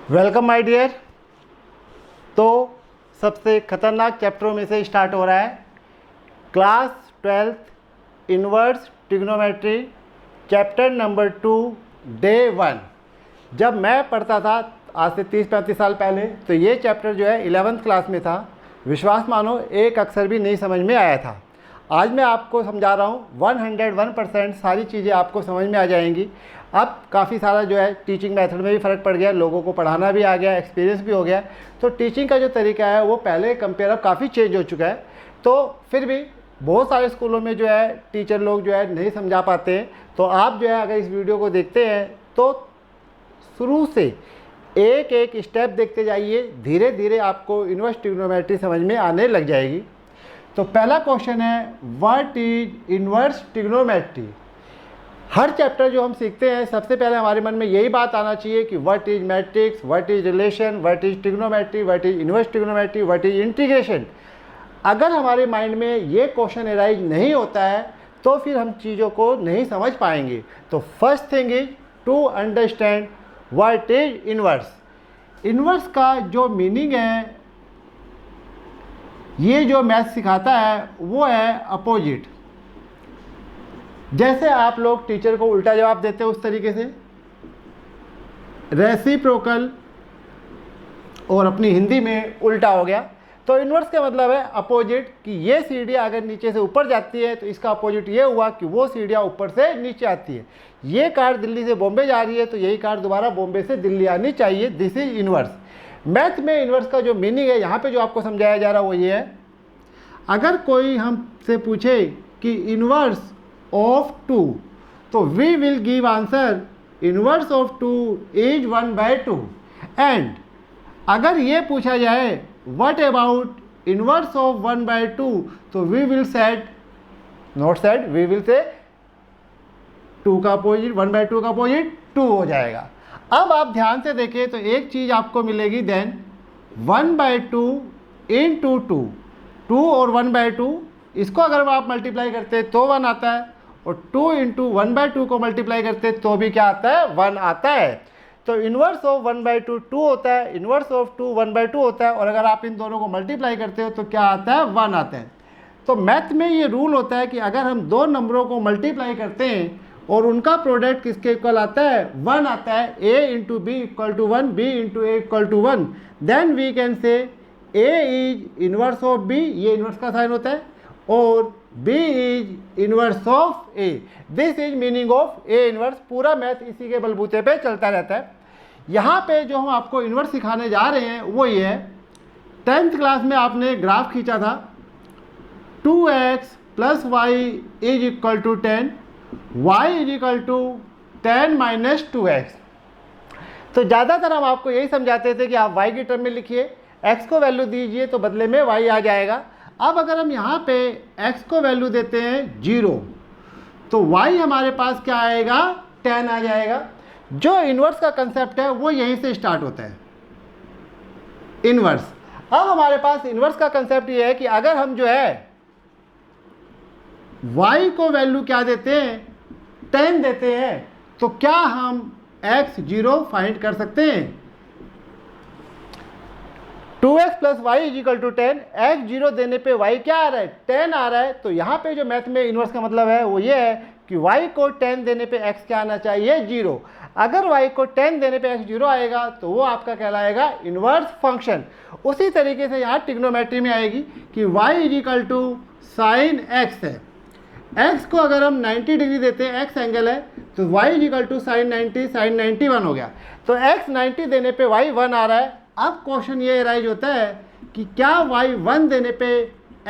Welcome my dear. तो सबसे खतरनाक चैप्टरों में से स्टार्ट हो रहा है class 12th inverse trigonometry chapter number 2 day 1। जब मैं पढ़ता था आज से 30-35 साल पहले तो ये चैप्टर जो है 11th क्लास में था। विश्वास मानो एक अक्षर भी नहीं समझ में आया था। आज मैं आपको समझा रहा हूँ 101% सारी चीज़ें आपको समझ में आ जाएंगी। अब काफ़ी सारा जो है टीचिंग मेथड में भी फ़र्क पड़ गया, लोगों को पढ़ाना भी आ गया, एक्सपीरियंस भी हो गया। तो टीचिंग का जो तरीका है वो पहले कंपेयर अब काफ़ी चेंज हो चुका है। तो फिर भी बहुत सारे स्कूलों में जो है टीचर लोग जो है नहीं समझा पाते हैं। तो आप जो है अगर इस वीडियो को देखते हैं तो शुरू से एक एक स्टेप देखते जाइए, धीरे धीरे आपको इन्वर्स ट्रिग्नोमेट्री समझ में आने लग जाएगी। तो पहला क्वेश्चन है what is inverse trigonometry. Her chapter जो हम सीखते हैं सबसे पहले हमारे मन में यही बात आना चाहिए कि what is matrix, what is relation, what is trigonometry, what is inverse trigonometry, what is integration. अगर हमारे माइंड में ये क्वेश्चन अराइज नहीं होता है तो फिर हम चीज़ों को नहीं समझ पाएंगे। तो first thing is to understand what is inverse. Inverse का जो मीनिंग है, ये जो मैथ सिखाता है वो है अपोजिट। जैसे आप लोग टीचर को उल्टा जवाब देते हैं उस तरीके से रेसिप्रोकल, और अपनी हिंदी में उल्टा हो गया। तो इन्वर्स का मतलब है अपोजिट, कि ये सीढ़ियाँ अगर नीचे से ऊपर जाती है तो इसका अपोजिट ये हुआ कि वो सीढ़ियाँ ऊपर से नीचे आती है। ये कार दिल्ली से बॉम्बे जा रही है तो यही कार दोबारा बॉम्बे से दिल्ली आनी चाहिए। This is inverse. मैथ में इन्वर्स का जो मीनिंग है यहाँ पे जो आपको समझाया जा रहा है वो ये है, अगर कोई हमसे पूछे कि इन्वर्स ऑफ 2 तो we will give answer inverse of 2 is 1/2। And अगर ये पूछा जाए व्हाट अबाउट इन्वर्स ऑफ 1/2 तो we will said, not said, we will say 2 का अपोजिट 1/2 का अपोजिट 2 हो जाएगा। अब आप ध्यान से देखें तो एक चीज़ आपको मिलेगी, देन 1/2 इंटू 2 और 1/2 इसको अगर आप मल्टीप्लाई करते हैं तो 1 आता है, और 2 इंटू 1/2 को मल्टीप्लाई करते हैं तो भी क्या आता है, 1 आता है। तो इन्वर्स ऑफ 1/2 2 होता है, इन्वर्स ऑफ 2 1/2 होता है, और अगर आप इन दोनों को मल्टीप्लाई करते हो तो क्या आता है, 1 आता है। तो मैथ में ये रूल होता है कि अगर हम दो नंबरों को मल्टीप्लाई करते हैं और उनका प्रोडक्ट किसके इक्वल आता है, 1 आता है, a into b equal to 1, b into a equal to 1, then we can say a is inverse of b, ये इन्वर्स का साइन होता है, और b is inverse of a। This is meaning of a inverse. पूरा math इसी के बलबूते पे चलता रहता है। यहाँ पे जो हम आपको इन्वर्स सिखाने जा रहे हैं वो ये है, 10th क्लास में आपने ग्राफ खींचा था 2x plus y is equal to 10, y is equal to 10 minus 2x। तो ज़्यादातर हम आपको यही समझाते थे कि आप y की टर्म में लिखिए, x को वैल्यू दीजिए तो बदले में y आ जाएगा। अब अगर हम यहाँ पे x को वैल्यू देते हैं 0 तो y हमारे पास क्या आएगा, 10 आ जाएगा। जो इन्वर्स का कंसेप्ट है वो यहीं से स्टार्ट होता है, इन्वर्स। अब हमारे पास इन्वर्स का कंसेप्ट ये है कि अगर हम जो है y को वैल्यू क्या देते हैं, 10 देते हैं, तो क्या हम x0 फाइंड कर सकते हैं। 2x plus y is equal to 10, x0 देने पे y क्या आ रहा है, 10 आ रहा है। तो यहाँ पे जो मैथ में इन्वर्स का मतलब है वो ये है कि y को 10 देने पे x क्या आना चाहिए, 0। अगर y को 10 देने पे x 0 आएगा तो वो आपका कहलाएगा इन्वर्स फंक्शन। उसी तरीके से यहाँ ट्रिग्नोमेट्री में आएगी कि y is equal to sine x है, x को अगर हम 90 डिग्री देते हैं, x एंगल है, तो y is equal to sine 90, sine 91 हो गया। तो x 90 देने पे y 1 आ रहा है। अब क्वेश्चन ये अराइज होता है कि क्या y 1 देने पे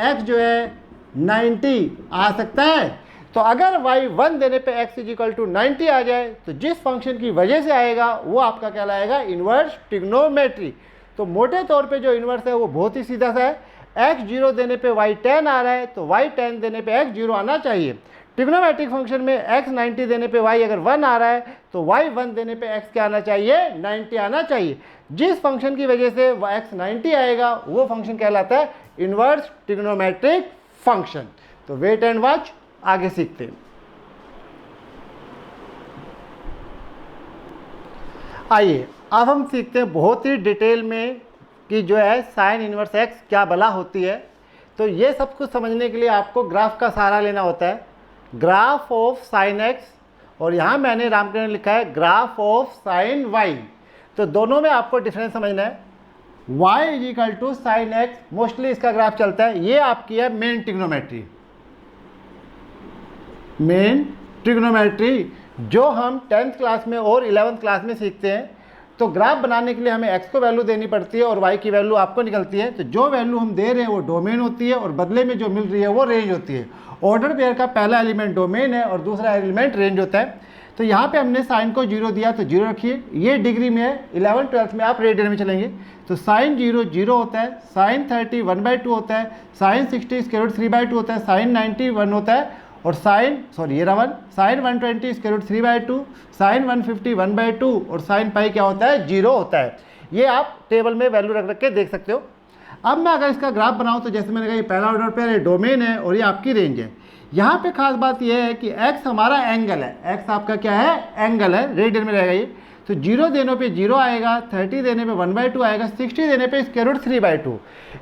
x जो है 90 आ सकता है। तो अगर y 1 देने पे x इज इक्वल टू 90 आ जाए तो जिस फंक्शन की वजह से आएगा वो आपका कहलाएगा इन्वर्स ट्रिग्नोमेट्री। तो मोटे तौर पे जो इन्वर्स है वो बहुत ही सीधा सा है, x0 देने पे y 10 आ रहा है तो y 10 देने पे x0 आना चाहिए। ट्रिग्नोमेट्रिक फंक्शन में x 90 देने पे y अगर 1 आ रहा है तो y 1 देने पे x क्या आना चाहिए, 90 आना चाहिए। जिस फंक्शन की वजह से x 90 आएगा वो फंक्शन कहलाता है इन्वर्स ट्रिग्नोमेट्रिक फंक्शन। तो वेट एंड वॉच, आगे सीखते हैं। आइए अब हम सीखते हैं बहुत ही डिटेल में कि जो है साइन इनवर्स एक्स क्या भला होती है। तो ये सब कुछ समझने के लिए आपको ग्राफ का सहारा लेना होता है, ग्राफ ऑफ साइन एक्स, और यहाँ मैंने रामकृष्ण ने लिखा है ग्राफ ऑफ साइन वाई। तो दोनों में आपको डिफरेंस समझना है। y is equal to sine x, mostly इसका ग्राफ चलता है। ये आपकी है मेन ट्रिग्नोमेट्री, मेन ट्रिग्नोमेट्री जो हम 10th क्लास में और 11th क्लास में सीखते हैं। तो ग्राफ बनाने के लिए हमें x को वैल्यू देनी पड़ती है और y की वैल्यू आपको निकलती है। तो जो वैल्यू हम दे रहे हैं वो डोमेन होती है और बदले में जो मिल रही है वो रेंज होती है। ऑर्डर पेयर का पहला एलिमेंट डोमेन है और दूसरा एलिमेंट रेंज होता है। तो यहाँ पे हमने साइन को 0 दिया तो 0 रखिए, ये डिग्री में है। 11th 12th में आप रेडियन में चलेंगे तो साइन 0 0 होता है, साइन 30 1/2 होता है, साइन 60 स्क्वायर रूट 3/2 होता है, साइन 90 1 होता है, और साइन 120 स्क्वायर रूट 3/2, साइन 150 1/2, और साइन पाई क्या होता है 0 होता है। ये आप टेबल में वैल्यू रख रख के देख सकते हो। अब मैं अगर इसका ग्राफ बनाऊं तो जैसे मैंने कहा ये पहला ऑर्डर पेयर है, डोमेन है और ये आपकी रेंज है। यहाँ पे खास बात ये है कि x हमारा एंगल है, x आपका क्या है एंगल है, रेडियन में रहेगा ये। तो 0 देने पे 0 आएगा, 30 देने पे 1/2 आएगा, 60 देने पे स्क्वायर रूट 3/2।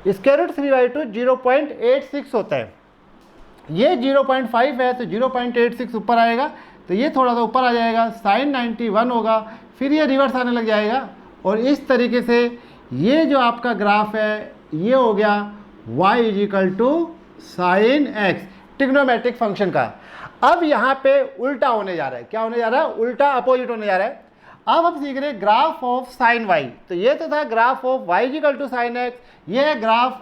स्क्वायर रूट 3/2 0.86 होता है, ये 0.5 है तो 0.86 ऊपर आएगा, तो ये थोड़ा सा ऊपर आ जाएगा, साइन 91 होगा, फिर ये रिवर्स आने लग जाएगा। और इस तरीके से ये जो आपका ग्राफ है ये हो गया y is equal to sine x, trigonometric function का। अब यहाँ पे उल्टा होने जा रहा है, क्या होने जा रहा है उल्टा, अपोजिट होने जा रहा है। अब हम सीख रहे हैं ग्राफ ऑफ साइन वाई। तो ये तो था graph of y is equal to sine x, ये है graph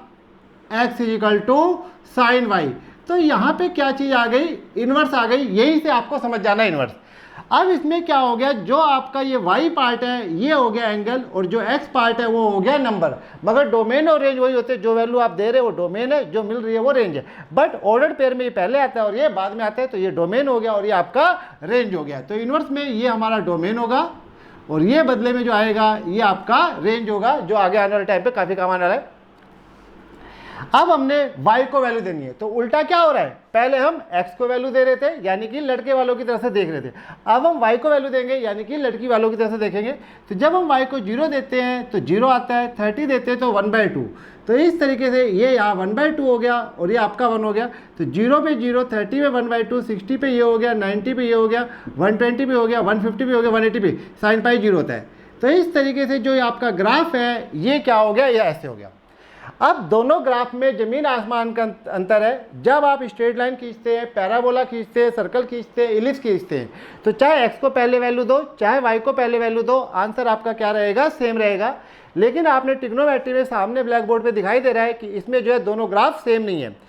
x is equal to sine y. तो यहाँ पे क्या चीज़ आ गई, इन्वर्स आ गई, यही से आपको समझ जाना है इन्वर्स। अब इसमें क्या हो गया, जो आपका ये y पार्ट है ये हो गया एंगल और जो x पार्ट है वो हो गया नंबर, मगर डोमेन और रेंज वही होते हैं। जो वैल्यू आप दे रहे हो वो डोमेन है, जो मिल रही है वो रेंज है। बट ऑर्डर पेयर में ये पहले आता है और ये बाद में आता है, तो ये डोमेन हो गया और ये आपका रेंज हो गया। तो इन्वर्स में ये हमारा डोमेन होगा और ये बदले में जो आएगा ये आपका रेंज होगा, जो आगे आने वाले टाइम पे काफ़ी काम आने वाला है। अब हमने y को वैल्यू देनी है, तो उल्टा क्या हो रहा है, पहले हम x को वैल्यू दे रहे थे यानी कि लड़के वालों की तरफ से देख रहे थे, अब हम y को वैल्यू देंगे यानी कि लड़की वालों की तरफ से देखेंगे। तो जब हम y को 0 देते हैं तो 0 आता है, 30 देते हैं तो 1/2। तो इस तरीके से ये यहाँ 1/2 हो गया और ये आपका 1 हो गया। तो 0 पे 0, 30 पे 1/2, 60 पे ये हो गया, 90 पे ये हो गया, 120 पे हो गया, 150 पे हो गया, 180 पे साइन पाई 0 होता है। तो इस तरीके से जो आपका ग्राफ है ये क्या हो गया, ये ऐसे हो गया। अब दोनों ग्राफ में ज़मीन आसमान का अंतर है। जब आप स्ट्रेट लाइन खींचते हैं, पैराबोला खींचते हैं, सर्कल खींचते हैं, इलिप्स खींचते हैं, तो चाहे x को पहले वैल्यू दो चाहे y को पहले वैल्यू दो, आंसर आपका क्या रहेगा, सेम रहेगा। लेकिन आपने ट्रिग्नोमेट्री में सामने ब्लैक बोर्ड पे दिखाई दे रहा है कि इसमें जो है दोनों ग्राफ सेम नहीं है।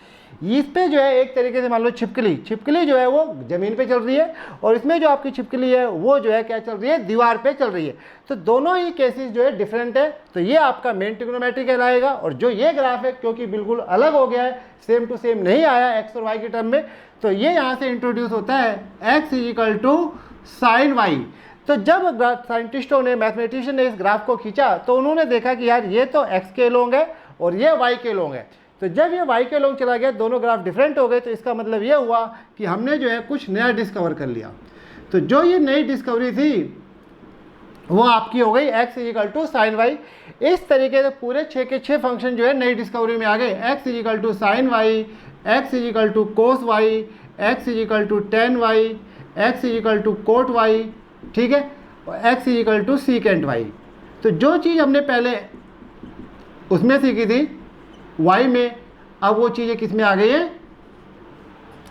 इस पे जो है एक तरीके से मान लो छिपकली जो है वो ज़मीन पे चल रही है और इसमें जो आपकी छिपकली है वो जो है क्या चल रही है, दीवार पे चल रही है। तो दोनों ही केसेस जो है डिफरेंट है। तो ये आपका मेन ट्रिग्नोमेट्री कहलाएगा। और जो ये ग्राफ है क्योंकि बिल्कुल अलग हो गया है, सेम टू सेम नहीं आया एक्स और वाई के टर्म में, तो ये यहाँ से इंट्रोड्यूस होता है x is equal to sine y. तो जब साइंटिस्टों ने, मैथमेटिशियन ने इस ग्राफ को खींचा तो उन्होंने देखा कि यार ये तो एक्स के लोग है और ये वाई के लोग है। तो जब ये y के लोग चला गया, दोनों ग्राफ डिफरेंट हो गए, तो इसका मतलब ये हुआ कि हमने जो है कुछ नया डिस्कवर कर लिया। तो जो ये नई डिस्कवरी थी वो आपकी हो गई x is equal to sine y. इस तरीके से पूरे 6 के 6 फंक्शन जो है नई डिस्कवरी में आ गए। x is equal to sine y, x is equal to cos y, x is equal to tan y, x is equal to cot y, ठीक है, और x is equal to secant y. तो जो चीज़ हमने पहले उसमें सीखी थी y में, अब वो चीज़ें किस में आ गई है,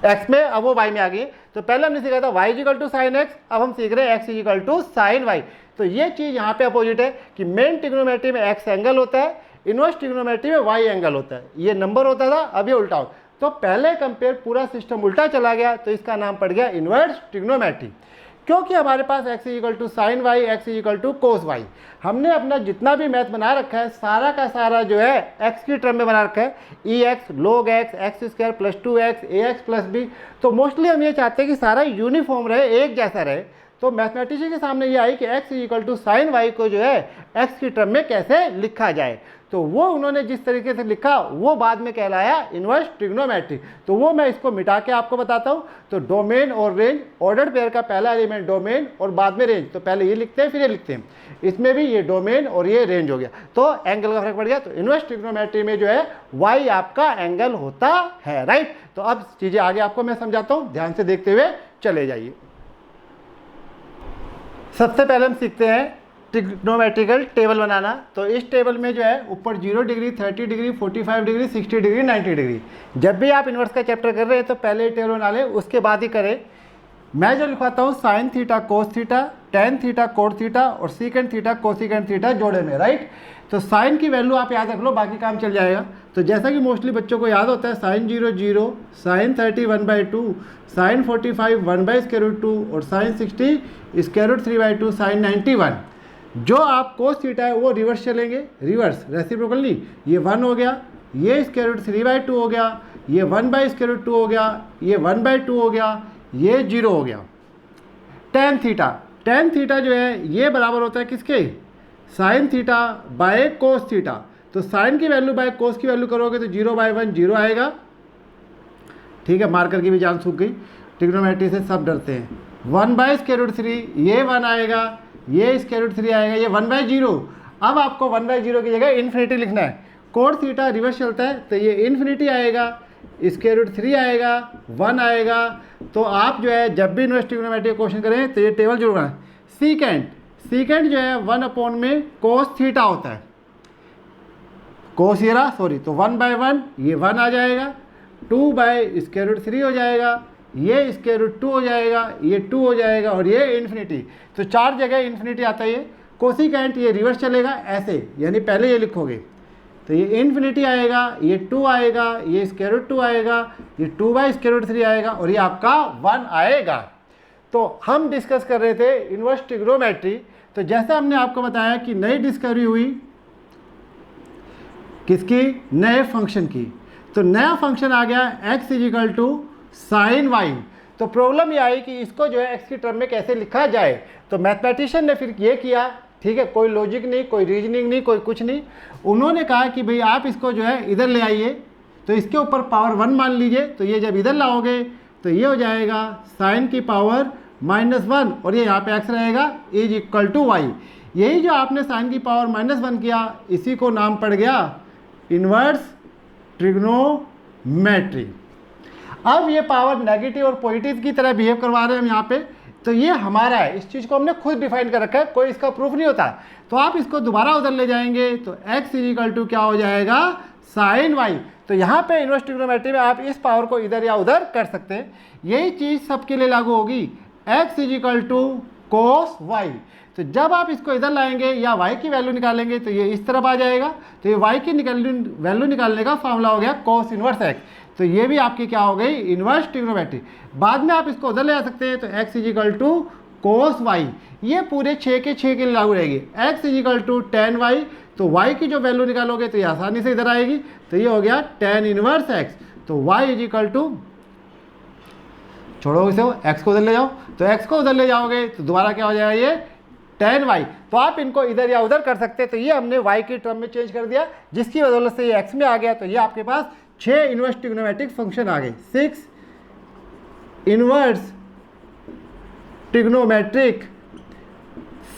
x में, अब वो y में आ गई है। तो पहले हमने सीखा था y is equal to sine x, अब हम सीख रहे हैं x is equal to sine y. तो ये चीज़ यहाँ पे अपोजिट है कि मेन ट्रिग्नोमेट्री में x एंगल होता है, इनवर्स ट्रिग्नोमेट्री में y एंगल होता है। ये नंबर होता था, अब ये उल्टा हो। तो पहले कंपेयर पूरा सिस्टम उल्टा चला गया, तो इसका नाम पड़ गया इनवर्स ट्रिग्नोमेट्री। क्योंकि हमारे पास x is equal to sine y, x is equal to cos y. हमने अपना जितना भी मैथ बना रखा है सारा का सारा जो है x की टर्म में बना रखा है, e x log x, x square plus 2x, ax plus b। तो मोस्टली हम ये चाहते हैं कि सारा यूनिफॉर्म रहे, एक जैसा रहे। तो मैथमेटिशियन के सामने ये आई कि x is equal to sine y को जो है x की टर्म में कैसे लिखा जाए। तो तो वो उन्होंने जिस तरीके से लिखा वो बाद में कहलाया इन्वर्स ट्रिग्नोमेट्री। तो वो मैं इसको मिटा के आपको बताता हूँ। तो डोमेन और रेंज, ऑर्डर्ड पेयर का पहला एलिमेंट डोमेन और बाद में रेंज, तो पहले ये लिखते हैं फिर ये लिखते हैं। इसमें भी ये डोमेन और ये रेंज हो गया, तो एंगल का फर्क पड़ गया। तो इन्वर्स ट्रिग्नोमेट्री में जो है y आपका एंगल होता है, राइट। तो अब चीजें आगे आपको मैं समझाता हूँ, ध्यान से देखते हुए चले जाइए। सबसे पहले हम सीखते हैं ट्रिग्नोमेट्रिकल टेबल बनाना। तो इस टेबल में जो है ऊपर 0 degree, 30 degree, 45 degree, 60 degree, 90 degree. जब भी आप इन्वर्स का चैप्टर कर रहे हैं तो पहले टेबल बना लें, उसके बाद ही करें। मैं जो लिखवाता हूँ sine theta cos theta, tan theta cot theta और सीकेंड थीटा कोसिकेंड थीटा जोड़े में, राइट। तो साइन की वैल्यू आप याद रख लो, बाकी काम चल जाएगा। तो जैसा कि मोस्टली बच्चों को याद होता है साइन 0 0, साइन 30 1/2, साइन 45 1/√2 और साइन 60 √3/2, साइन 91। जो आप कोस थीटा है वो रिवर्स चलेंगे, रिवर्स रेसिप्रोकल नहीं। ये 1 हो गया, ये √3/2 हो गया, ये 1/√2 हो गया, ये 1/2 हो गया, ये 0 हो गया। टेन थीटा जो है ये बराबर होता है किसके, sine theta by cos theta. तो साइन की वैल्यू बाय कोस की वैल्यू करोगे तो 0/1 0 आएगा, ठीक है। मार्कर की भी जान सूख गई, ट्रिग्नोमेट्री से सब डरते हैं। 1/√3 ये 1 आएगा, ये √3 आएगा, ये 1/0। अब आपको 1/0 की जगह इन्फिनिटी लिखना है। कोट थीटा रिवर्स चलता है तो ये इन्फिनिटी आएगा, √3 आएगा, 1 आएगा। तो आप जो है जब भी इन्वर्स ट्रिग्नोमेट्री क्वेश्चन करें तो ये टेबल जरूर बनाएं। सीकेंड जो है 1 में कोस थीटा होता है, कोस ये रहा, सॉरी, तो 1/1 ये 1 आ जाएगा, 2/√3 हो जाएगा, ये √2 हो जाएगा, ये 2 हो जाएगा और ये इन्फिनिटी। तो 4 जगह इन्फिनिटी आता है। ये कोसिकेंट ये रिवर्स चलेगा ऐसे, यानी पहले ये लिखोगे तो ये इन्फिनिटी आएगा, ये 2 आएगा, ये √2 आएगा, ये 2/√3 आएगा और ये आपका 1 आएगा। तो हम डिस्कस कर रहे थे इन्वर्स ट्रिग्नोमेट्री। तो जैसा हमने आपको बताया कि नई डिस्कवरी हुई किसकी, नए फंक्शन की। तो नया फंक्शन आ गया x = sin y। तो प्रॉब्लम ये आई कि इसको जो है x की टर्म में कैसे लिखा जाए। तो मैथमेटिशियन ने फिर ये किया, ठीक है, कोई लॉजिक नहीं, कोई रीजनिंग नहीं, कोई कुछ नहीं। उन्होंने कहा कि भाई आप इसको जो है इधर ले आइए, तो इसके ऊपर पावर 1 मान लीजिए। तो ये जब इधर लाओगे तो ये हो जाएगा साइन की पावर -1 और ये यहाँ पे x रहेगा = y। यही जो आपने साइन की पावर -1 किया, इसी को नाम पड़ गया इन्वर्स ट्रिग्नोमेट्री। अब ये पावर नेगेटिव और पॉजिटिव की तरह बिहेव करवा रहे हैं हम यहाँ पे। तो ये हमारा है, इस चीज़ को हमने खुद डिफाइन कर रखा है, कोई इसका प्रूफ नहीं होता। तो आप इसको दोबारा उधर ले जाएंगे तो x = क्या हो जाएगा, साइन y। तो यहाँ पे इन्वर्स ट्रिग्नोमेट्री में आप इस पावर को इधर या उधर कर सकते हैं। यही चीज़ सबके लिए लागू होगी, x = cos y। तो जब आप इसको इधर लाएंगे या y की वैल्यू निकालेंगे तो ये इस तरफ आ जाएगा। तो ये y की वैल्यू निकालने का फॉर्मूला हो गया cos इनवर्स x। तो ये भी आपकी क्या हो गई, इन्वर्स ट्रिग्नोमेट्री। बाद में आप इसको उधर ले आ सकते हैं तो x = cos y। ये पूरे 6 के 6 के लिए लागू रहेगी। x = tan y। तो y की जो वैल्यू निकालोगे तो ये आसानी से इधर आएगी। तो ये हो गया tan इनवर्स x। तो y = छोड़ो इसे, x को उधर ले जाओ, तो x को उधर ले जाओगे तो दोबारा क्या हो जाएगा, ये tan y। तो आप इनको इधर या उधर कर सकते हैं। तो ये हमने y की टर्म में चेंज कर दिया, जिसकी वजह से ये x में आ गया। तो ये आपके पास 6 इन्वर्स ट्रिग्नोमेट्रिक फंक्शन आ गए, 6 इन्वर्स ट्रिग्नोमेट्रिक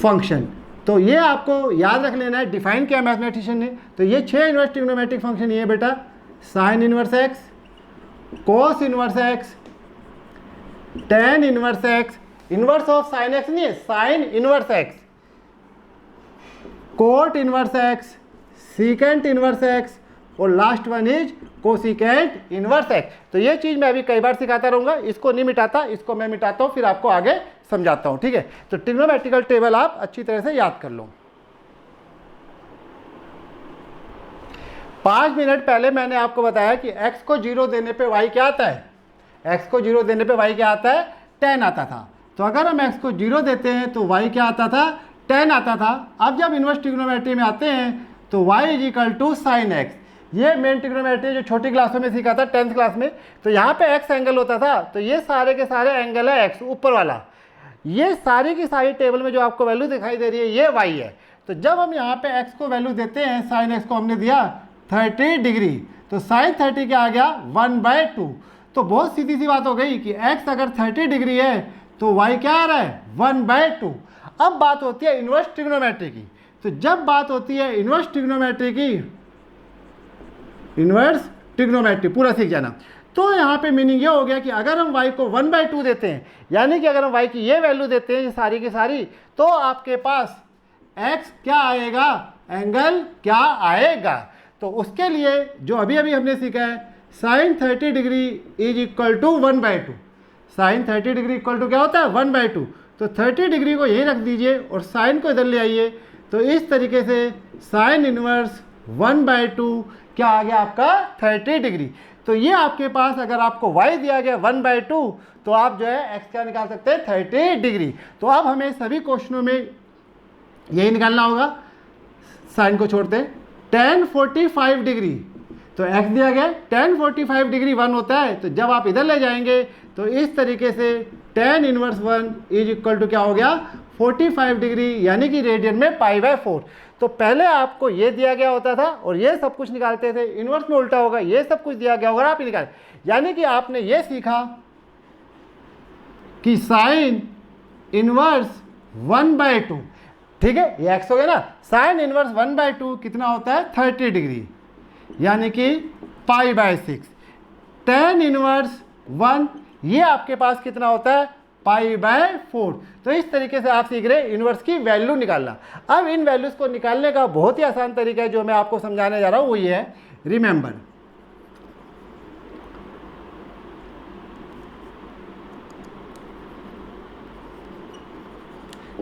फंक्शन। तो ये आपको याद रख लेना है, डिफाइन किया मैथमेटिशियन ने। तो ये 6 इन्वर्स ट्रिग्नोमेट्रिक फंक्शन ये बेटा, sine inverse x, cos inverse x, tan inverse x, inverse of sine x नहीं है, sine inverse x, cot inverse x, secant inverse x और last one is cosecant inverse x। तो ये चीज़ मैं अभी कई बार सिखाता रहूँगा, इसको नहीं मिटाता, इसको मैं मिटाता हूँ, फिर आपको आगे समझाता हूँ, ठीक है। तो ट्रिग्नोमेट्रिकल टेबल आप अच्छी तरह से याद कर लो। 5 मिनट पहले मैंने आपको बताया कि x को 0 देने पे y क्या आता है, x को 0 देने पे y क्या आता है, tan आता था। तो अगर हम x को 0 देते हैं तो y क्या आता था, tan आता था। अब जब इन्वर्स ट्रिग्नोमेट्री में आते हैं तो y = sin x। ये मेन ट्रिग्नोमेट्री जो छोटी क्लासों में सीखा था 10th क्लास में। तो यहाँ पे x एंगल होता था, तो ये सारे के सारे एंगल है x ऊपर वाला। ये सारी की सारी टेबल में जो आपको वैल्यू दिखाई दे रही है ये y है। तो जब हम यहाँ पे x को वैल्यू देते हैं, साइन x को हमने दिया 30 डिग्री, तो साइन 30 क्या आ गया 1/2। तो बहुत सीधी सी बात हो गई कि x अगर 30 डिग्री है तो y क्या आ रहा है 1/2। अब बात होती है इन्वर्स ट्रिग्नोमेट्री की। तो जब बात होती है इन्वर्स ट्रिग्नोमेट्री की, इन्वर्स ट्रिग्नोमेट्री पूरा सीख जाना, तो यहाँ पे मीनिंग ये हो गया कि अगर हम y को 1/2 देते हैं, यानी कि अगर हम y की ये वैल्यू देते हैं ये सारी की सारी, तो आपके पास x क्या आएगा, एंगल क्या आएगा। तो उसके लिए जो अभी अभी हमने सीखा है, sine 30 degree is equal to 1/2। Sine 30 degree equal to क्या होता है 1/2। तो 30 डिग्री को यहीं रख दीजिए और साइन को इधर ले आइए, तो इस तरीके से साइन इनवर्स 1/2 क्या आ गया आपका 30 डिग्री। तो ये आपके पास अगर आपको y दिया गया 1/2, तो आप जो है x क्या निकाल सकते हैं 30 डिग्री। तो अब हमें सभी क्वेश्चनों में यही निकालना होगा, साइन को छोड़ते हैं। tan 45 डिग्री, तो x दिया गया tan 45 डिग्री 1 होता है, तो जब आप इधर ले जाएंगे तो इस तरीके से tan inverse 1 is equal to क्या हो गया 45 डिग्री, यानी कि रेडियन में π/4। तो पहले आपको ये दिया गया होता था और ये सब कुछ निकालते थे, इन्वर्स में उल्टा होगा, ये सब कुछ दिया गया होगा आप ही निकाल, यानी कि आपने ये सीखा कि साइन इनवर्स 1/2, ठीक है, ये x हो गया ना, साइन इनवर्स 1/2 कितना होता है 30 डिग्री, यानी कि π/6। tan इनवर्स 1 ये आपके पास कितना होता है π/4। तो इस तरीके से आप सीख रहे हैं इनवर्स की वैल्यू निकालना। अब इन वैल्यूज को निकालने का बहुत ही आसान तरीका है जो मैं आपको समझाने जा रहा हूं, वो ये है रिमेंबर।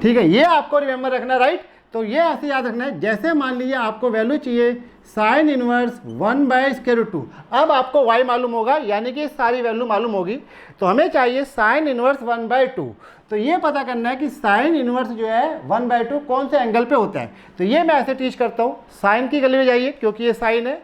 ठीक है, ये आपको रिमेंबर रखना, राइट। तो ये ऐसे याद रखना है, जैसे मान लीजिए आपको वैल्यू चाहिए साइन इनवर्स 1/√2। अब आपको y मालूम होगा, यानी कि सारी वैल्यू मालूम होगी, तो हमें चाहिए साइन इनवर्स 1/2। तो ये पता करना है कि साइन इनवर्स जो है 1/2 कौन से एंगल पे होता है। तो ये मैं ऐसे टीच करता हूँ, साइन की गली में जाइए, क्योंकि ये साइन है,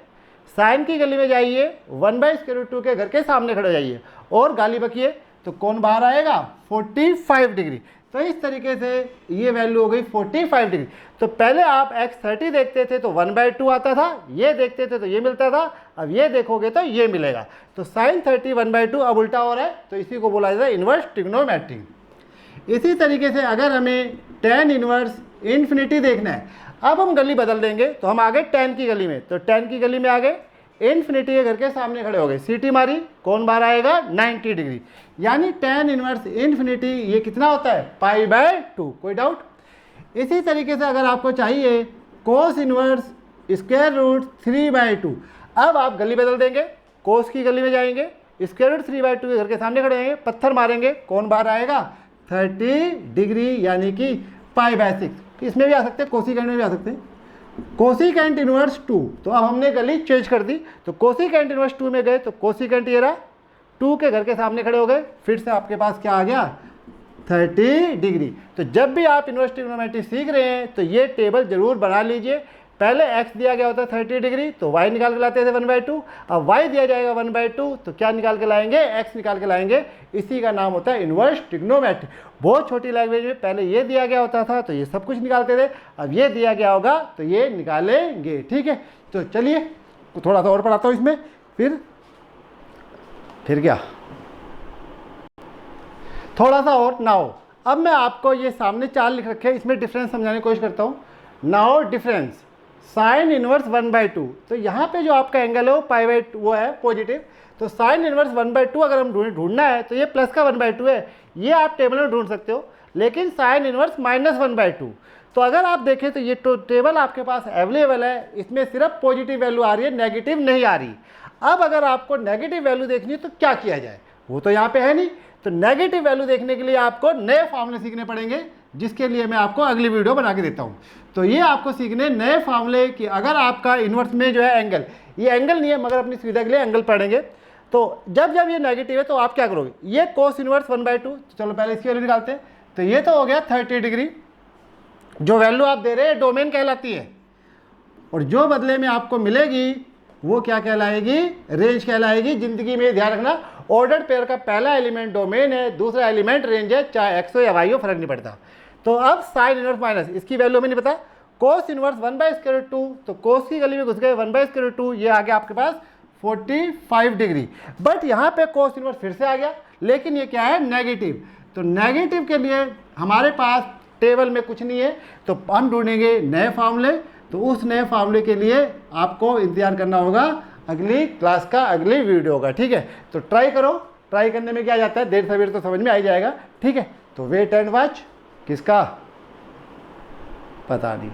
साइन की गली में जाइए, 1/√2 के घर के सामने खड़े जाइए और गाली बकिए, तो कौन बाहर आएगा 45 डिग्री। तो इस तरीके से ये वैल्यू हो गई 45 डिग्री। तो पहले आप x 30 देखते थे तो 1/2 आता था, ये देखते थे तो ये मिलता था, अब ये देखोगे तो ये मिलेगा। तो साइन 30 1/2 अब उल्टा हो रहा है, तो इसी को बोला जाता है इन्वर्स ट्रिग्नोमेट्री। इसी तरीके से अगर हमें tan इनवर्स इन्फिनिटी देखना है, अब हम गली बदल देंगे, तो हम आ गए tan की गली में, तो tan की गली में आ गए, इन्फिनिटी के घर के सामने खड़े हो गए, सीटी मारी, कौन बाहर आएगा 90 डिग्री, यानी tan इनवर्स इन्फिनिटी ये कितना होता है π/2। कोई डाउट। इसी तरीके से अगर आपको चाहिए कोस इनवर्स स्क्वायर रूट 3/2, अब आप गली बदल देंगे, कोस की गली में जाएंगे, स्क्वायर रूट 3/2 के घर के सामने खड़े होंगे, पत्थर मारेंगे, कौन बाहर आएगा 30 डिग्री, यानी कि π/6। इसमें भी आ सकते हैं, कोसिकेंट में भी आ सकते हैं, कोसिकेंट इनवर्स 2। तो अब हमने गली चेंज कर दी, तो कोसिकेंट इनवर्स 2 में गए, तो कोसिकेंट ये रहा, 2 के घर के सामने खड़े हो गए, फिर से आपके पास क्या आ गया 30 डिग्री। तो जब भी आप इन्वर्स ट्रिग्नोमेट्री सीख रहे हैं तो ये टेबल जरूर बना लीजिए। पहले x दिया गया होता है 30 डिग्री, तो y निकाल के लाते थे 1/2, अब y दिया जाएगा 1/2, तो क्या निकाल के लाएंगे x निकाल के लाएंगे। इसी का नाम होता है इन्वर्स ट्रिग्नोमेट्री। बहुत छोटी लैंग्वेज में पहले ये दिया गया होता था तो ये सब कुछ निकालते थे, अब ये दिया गया होगा तो ये निकालेंगे। ठीक है, तो चलिए थोड़ा सा और पढ़ाता हूँ इसमें, फिर क्या थोड़ा सा और। नाउ अब मैं आपको ये सामने 4 लिख रखे हैं, इसमें डिफरेंस समझाने की कोशिश करता हूँ। नाउ डिफरेंस साइन इनवर्स 1/2, तो यहाँ पे जो आपका एंगल है वो π/2 वो है पॉजिटिव, तो साइन इनवर्स 1/2 अगर हम ढूंढना है तो ये प्लस का 1/2 है, ये आप टेबल में ढूंढ सकते हो। लेकिन साइन इनवर्स -1/2, तो अगर आप देखें तो ये टेबल आपके पास अवेलेबल है, इसमें सिर्फ पॉजिटिव वैल्यू आ रही है, नेगेटिव नहीं आ रही। अब अगर आपको नेगेटिव वैल्यू देखनी है तो क्या किया जाए, वो तो यहाँ पे है नहीं, तो नेगेटिव वैल्यू देखने के लिए आपको नए फार्मूले सीखने पड़ेंगे, जिसके लिए मैं आपको अगली वीडियो बना के देता हूँ। तो ये आपको सीखने नए फार्मूले कि अगर आपका इन्वर्स में जो है एंगल, ये एंगल नहीं है मगर अपनी सुविधा के लिए एंगल पढ़ेंगे, तो जब जब ये नेगेटिव है तो आप क्या करोगे, ये कोस इनवर्स 1/2, तो चलो पहले इसकी वैल्यू निकालते हैं। तो ये तो हो गया 30 डिग्री, जो वैल्यू आप दे रहे हैं डोमेन कहलाती है, और जो बदले में आपको मिलेगी वो क्या कहलाएगी, रेंज कहलाएगी। जिंदगी में ध्यान रखना, ऑर्डर्ड पेयर का पहला एलिमेंट डोमेन है, दूसरा एलिमेंट रेंज है, चाहे एक्स हो या वाई हो फर्क नहीं पड़ता। तो अब साइन इनवर्स माइनस, इसकी वैल्यू हमें नहीं पता, कोस इनवर्स 1/√2, तो कोस की गली में घुस गए 1/√2, ये आ गया आपके पास 45 डिग्री। बट यहाँ पे कोस इनवर्स फिर से आ गया, लेकिन ये क्या है, नेगेटिव। तो नेगेटिव के लिए हमारे पास टेबल में कुछ नहीं है, तो हम ढूंढेंगे नए फार्मूले। तो उस नए फार्मूले के लिए आपको इंतजार करना होगा अगली क्लास का, अगली वीडियो का, ठीक है। तो ट्राई करो, ट्राई करने में क्या जाता है, देर सवेर तो समझ में आ ही जाएगा, ठीक है। तो वेट एंड वॉच, किसका पता नहीं।